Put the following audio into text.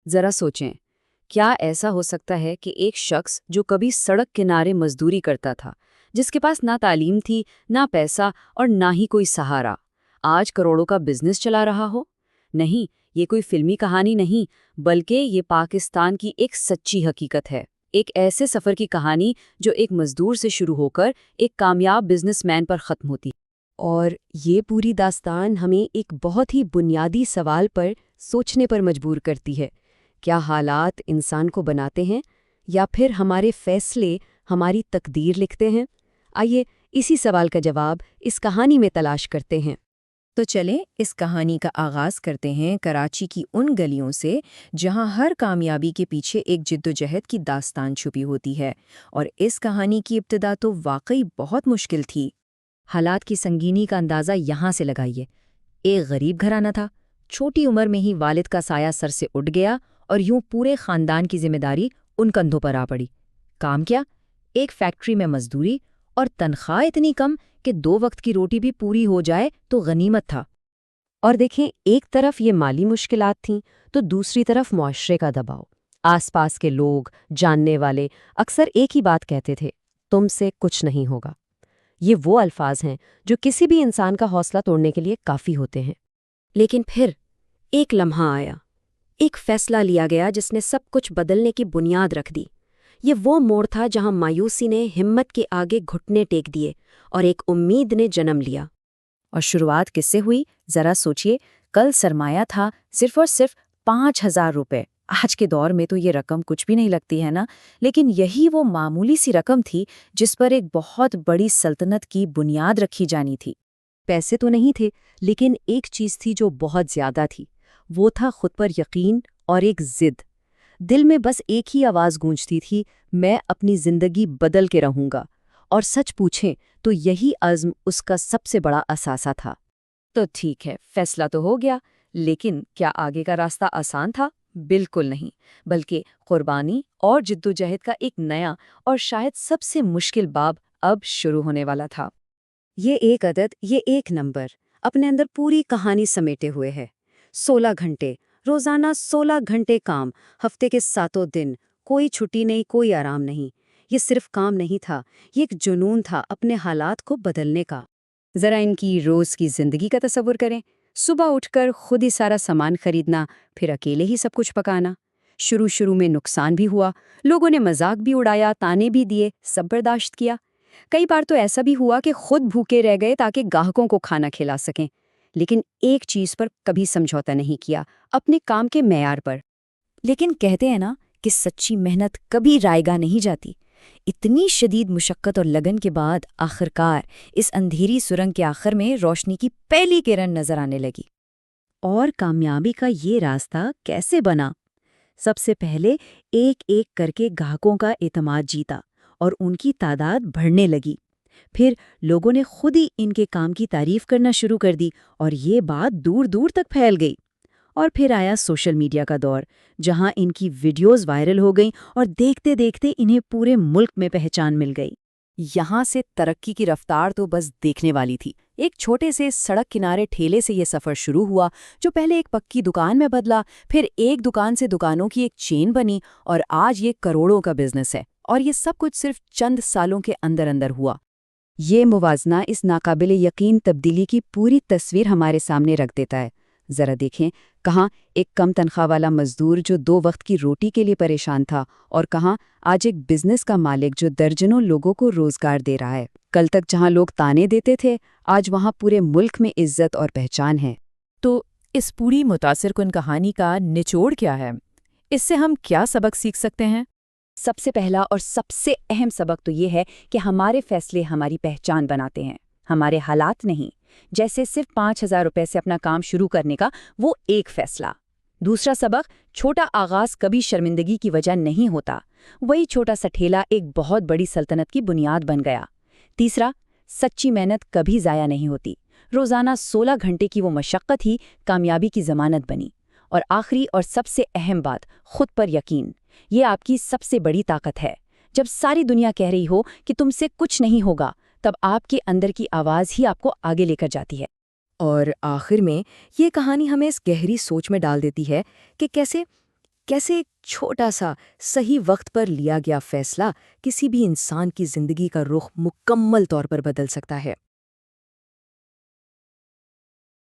ذرا سوچیں، کیا ایسا ہو سکتا ہے کہ ایک شخص جو کبھی سڑک کنارے مزدوری کرتا تھا، جس کے پاس نہ تعلیم تھی، نہ پیسہ اور نہ ہی کوئی سہارا، آج کروڑوں کا بزنس چلا رہا ہو؟ نہیں، یہ کوئی فلمی کہانی نہیں، بلکہ یہ پاکستان کی ایک سچی حقیقت ہے۔ ایک ایسے سفر کی کہانی جو ایک مزدور سے شروع ہو کر ایک کامیاب بزنس مین پر ختم ہوتی۔ اور یہ پوری داستان ہمیں ایک بہت ہی بنیادی سوال پر سوچنے پر مجبور کرتی ہے۔ کیا حالات انسان کو بناتے ہیں یا پھر ہمارے فیصلے ہماری تقدیر لکھتے ہیں؟ آئیے اسی سوال کا جواب اس کہانی میں تلاش کرتے ہیں۔ تو چلیں اس کہانی کا آغاز کرتے ہیں کراچی کی ان گلیوں سے جہاں ہر کامیابی کے پیچھے ایک جدوجہد کی داستان چھپی ہوتی ہے، اور اس کہانی کی ابتدا تو واقعی بہت مشکل تھی۔ حالات کی سنگینی کا اندازہ یہاں سے لگائیے۔ ایک غریب گھرانہ تھا، چھوٹی عمر میں ہی والد کا سایہ سر سے اٹھ گیا اور یوں پورے خاندان کی ذمہ داری ان کندھوں پر آ پڑی۔ کام کیا؟ ایک فیکٹری میں مزدوری، اور تنخواہ اتنی کم کہ 2 وقت کی روٹی بھی پوری ہو جائے تو غنیمت تھا۔ اور دیکھیں، ایک طرف یہ مالی مشکلات تھیں تو دوسری طرف معاشرے کا دباؤ۔ آس پاس کے لوگ، جاننے والے اکثر ایک ہی بات کہتے تھے: تم سے کچھ نہیں ہوگا۔ یہ وہ الفاظ ہیں جو کسی بھی انسان کا حوصلہ توڑنے کے لیے کافی ہوتے ہیں۔ لیکن پھر ایک لمحہ آیا، ایک فیصلہ لیا گیا جس نے سب کچھ بدلنے کی بنیاد رکھ دی۔ یہ وہ موڑ تھا جہاں مایوسی نے ہمت کے آگے گھٹنے ٹیک دیے اور ایک امید نے جنم لیا۔ اور شروعات کس سے ہوئی؟ ذرا سوچئے، کل سرمایہ تھا صرف اور صرف 5,000 روپے۔ آج کے دور میں تو یہ رقم کچھ بھی نہیں لگتی ہے نا، لیکن یہی وہ معمولی سی رقم تھی جس پر ایک بہت بڑی سلطنت کی بنیاد رکھی جانی تھی۔ پیسے تو نہیں تھے، لیکن ایک چیز تھی جو بہت زیادہ تھی، وہ تھا خود پر یقین اور ایک ضد۔ دل میں بس ایک ہی آواز گونجتی تھی: میں اپنی زندگی بدل کے رہوں گا۔ اور سچ پوچھیں تو یہی عزم اس کا سب سے بڑا اثاثہ تھا۔ تو ٹھیک ہے، فیصلہ تو ہو گیا، لیکن کیا آگے کا راستہ آسان تھا؟ بالکل نہیں، بلکہ قربانی اور جدوجہد کا ایک نیا اور شاید سب سے مشکل باب اب شروع ہونے والا تھا۔ یہ ایک عدد، یہ ایک نمبر اپنے اندر پوری کہانی سمیٹے ہوئے ہے۔ 16 گھنٹے، روزانہ 16 گھنٹے کام، ہفتے کے 7 دن، کوئی چھٹی نہیں، کوئی آرام نہیں۔ یہ صرف کام نہیں تھا، یہ ایک جنون تھا اپنے حالات کو بدلنے کا۔ ذرا ان کی روز کی زندگی کا تصور کریں۔ صبح اٹھ کر خود ہی سارا سامان خریدنا، پھر اکیلے ہی سب کچھ پکانا۔ شروع میں نقصان بھی ہوا، لوگوں نے مذاق بھی اڑایا، تانے بھی دیے، سب برداشت کیا۔ کئی بار تو ایسا بھی ہوا کہ خود بھوکے رہ گئے تاکہ گاہکوں کو کھانا کھلا سکیں۔ لیکن ایک چیز پر کبھی سمجھوتا نہیں کیا، اپنے کام کے معیار پر۔ لیکن کہتے ہیں نا کہ سچی محنت کبھی رائے گاہ نہیں جاتی۔ اتنی شدید مشقت اور لگن کے بعد آخرکار اس اندھیری سرنگ کے آخر میں روشنی کی پہلی کرن نظر آنے لگی۔ اور کامیابی کا یہ راستہ کیسے بنا؟ سب سے پہلے ایک ایک کر کے گاہکوں کا اعتماد جیتا اور ان کی تعداد بڑھنے لگی۔ پھر لوگوں نے خود ہی ان کے کام کی تعریف کرنا شروع کر دی اور یہ بات دور دور تک پھیل گئی۔ اور پھر آیا سوشل میڈیا کا دور، جہاں ان کی ویڈیوز وائرل ہو گئیں اور دیکھتے دیکھتے انہیں پورے ملک میں پہچان مل گئی۔ یہاں سے ترقی کی رفتار تو بس دیکھنے والی تھی۔ ایک چھوٹے سے سڑک کنارے ٹھیلے سے یہ سفر شروع ہوا، جو پہلے ایک پکی دکان میں بدلا، پھر ایک دکان سے دکانوں کی ایک چین بنی، اور آج یہ کروڑوں کا بزنس ہے۔ اور یہ سب کچھ صرف چند سالوں کے اندر اندر ہوا۔ یہ موازنہ اس ناقابل یقین تبدیلی کی پوری تصویر ہمارے سامنے رکھ دیتا ہے۔ ذرا دیکھیں، کہاں ایک کم تنخواہ والا مزدور جو 2 وقت کی روٹی کے لیے پریشان تھا، اور کہاں آج ایک بزنس کا مالک جو درجنوں لوگوں کو روزگار دے رہا ہے۔ کل تک جہاں لوگ تانے دیتے تھے، آج وہاں پورے ملک میں عزت اور پہچان ہے۔ تو اس پوری متاثر کن کہانی کا نچوڑ کیا ہے؟ اس سے ہم کیا سبق سیکھ سکتے ہیں؟ سب سے پہلا اور سب سے اہم سبق تو یہ ہے کہ ہمارے فیصلے ہماری پہچان بناتے ہیں، ہمارے حالات نہیں۔ جیسے صرف 5,000 روپے سے اپنا کام شروع کرنے کا وہ ایک فیصلہ۔ دوسرا سبق، چھوٹا آغاز کبھی شرمندگی کی وجہ نہیں ہوتا، وہی چھوٹا سا ٹھیلا ایک بہت بڑی سلطنت کی بنیاد بن گیا۔ تیسرا، سچی محنت کبھی ضائع نہیں ہوتی، روزانہ 16 گھنٹے کی وہ مشقت ہی کامیابی کی ضمانت بنی۔ اور آخری اور سب سے اہم بات، خود پر یقین۔ یہ آپ کی سب سے بڑی طاقت ہے۔ جب ساری دنیا کہہ رہی ہو کہ تم سے کچھ نہیں ہوگا، تب آپ کے اندر کی آواز ہی آپ کو آگے لے کر جاتی ہے۔ اور آخر میں یہ کہانی ہمیں اس گہری سوچ میں ڈال دیتی ہے کہ کیسے ایک چھوٹا سا صحیح وقت پر لیا گیا فیصلہ کسی بھی انسان کی زندگی کا رخ مکمل طور پر بدل سکتا ہے۔